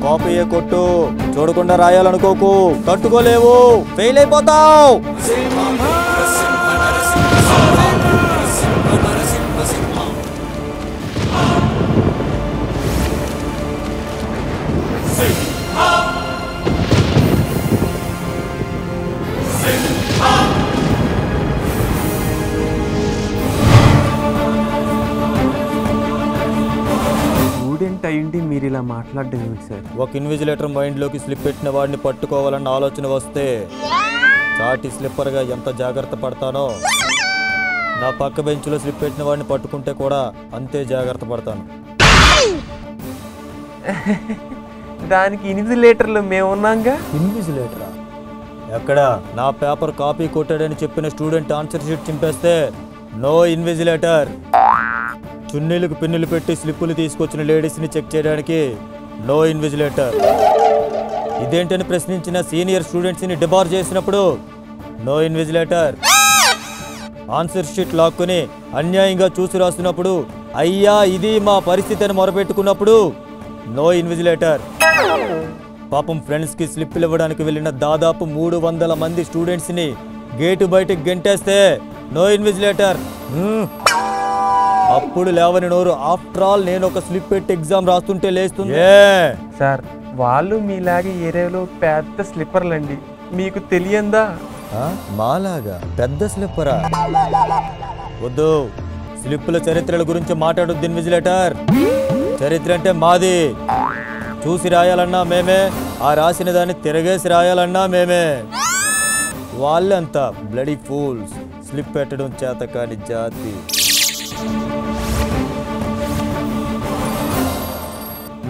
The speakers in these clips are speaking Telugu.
కాపీ కొట్టు, చూడకుండా రాయాలనుకోకు, తట్టుకోలేవు, ఫెయిల్ అయిపోతావు. స్టూడెంట్ అయ్యింది మీరు ఇలా మాట్లాడడం ఏమిటి సార్? ఒక ఇన్విజిలేటర్ మైండ్లోకి స్లిప్ పెట్టిన వాడిని పట్టుకోవాలన్న ఆలోచన వస్తే చాటి స్లిప్పర్గా ఎంత జాగ్రత్త పడతానో, నా పక్క బెంచ్లో స్లిప్ పెట్టిన వాడిని పట్టుకుంటే కూడా అంతే జాగ్రత్త పడతాను. దానికి ఇన్విజిలేటర్లు మేము ఉన్నాంగా. ఇన్విజిలేటరా? ఎక్కడ? నా పేపర్ కాపీ కొట్టాడని చెప్పిన స్టూడెంట్ ఆన్సర్ షీట్ చింపేస్తే నో ఇన్విజిలేటర్. చున్నీలకు పిన్నులు పెట్టి స్లిప్పులు తీసుకొచ్చిన లేడీస్ని చెక్ చేయడానికి నో ఇన్విజిలేటర్. ఇదేంటని ప్రశ్నించిన సీనియర్ స్టూడెంట్స్ని డిబార్ చేసినప్పుడు నో ఇన్విజిలేటర్. ఆన్సర్ షీట్ లాక్కుని అన్యాయంగా చూసి రాస్తున్నప్పుడు అయ్యా ఇది మా పరిస్థితి అని మొరపెట్టుకున్నప్పుడు నో ఇన్విజిలేటర్. పాపం ఫ్రెండ్స్కి స్లిప్పులు ఇవ్వడానికి వెళ్ళిన దాదాపు 300 మంది స్టూడెంట్స్ని గేటు బయటకు గెంటేస్తే నో ఇన్విజిలేటర్. అప్పుడు లేవని నోరు. ఆఫ్టర్ ఆల్ నేను ఒక స్లిప్ పెట్టి ఎగ్జామ్ రాస్తుంటే లేస్తుంది. సార్ వాళ్ళు మీలాగే ఏరియాలో పెద్ద స్లిప్పర్లండి, మీకు తెలియందా? మాలాగా పెద్ద స్లిప్పరా? వద్దు, స్లిప్పుల చరిత్రల గురించి మాట్లాడొద్దు ఇన్విజిలేటర్. చరిత్ర అంటే మాది. చూసి రాయాలన్నా మేమే, ఆ రాసిన దాన్ని తిరగేసి రాయాలన్నా మేమే. వాళ్ళంతా బ్లడీ ఫూల్స్, స్లిప్ పెట్టడం చేత కాని జాతి.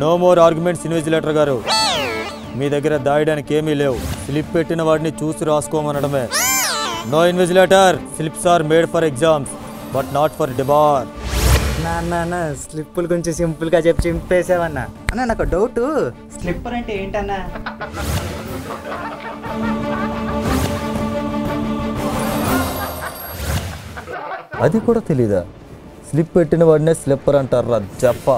నో మోర్ ఆర్గ్యుమెంట్స్ ఇన్విజిలేటర్ గారు. మీ దగ్గర దాయడానికి ఏమీ లేవు. స్లిప్ పెట్టిన వాడిని చూసి రాసుకోమనడమే. No invigilator. Slips are made for exams but not for debar. అన్న స్లిప్పుల గురించి సింపుల్గా చెప్పి చింపేసావన్నా. అన్న నాకు డౌట్, స్లిప్పర్ అంటే ఏంటన్నా? అది కూడా తెలీదా? స్లిప్ పెట్టిన వాడినే స్లిప్పర్ అంటారా జప్ప.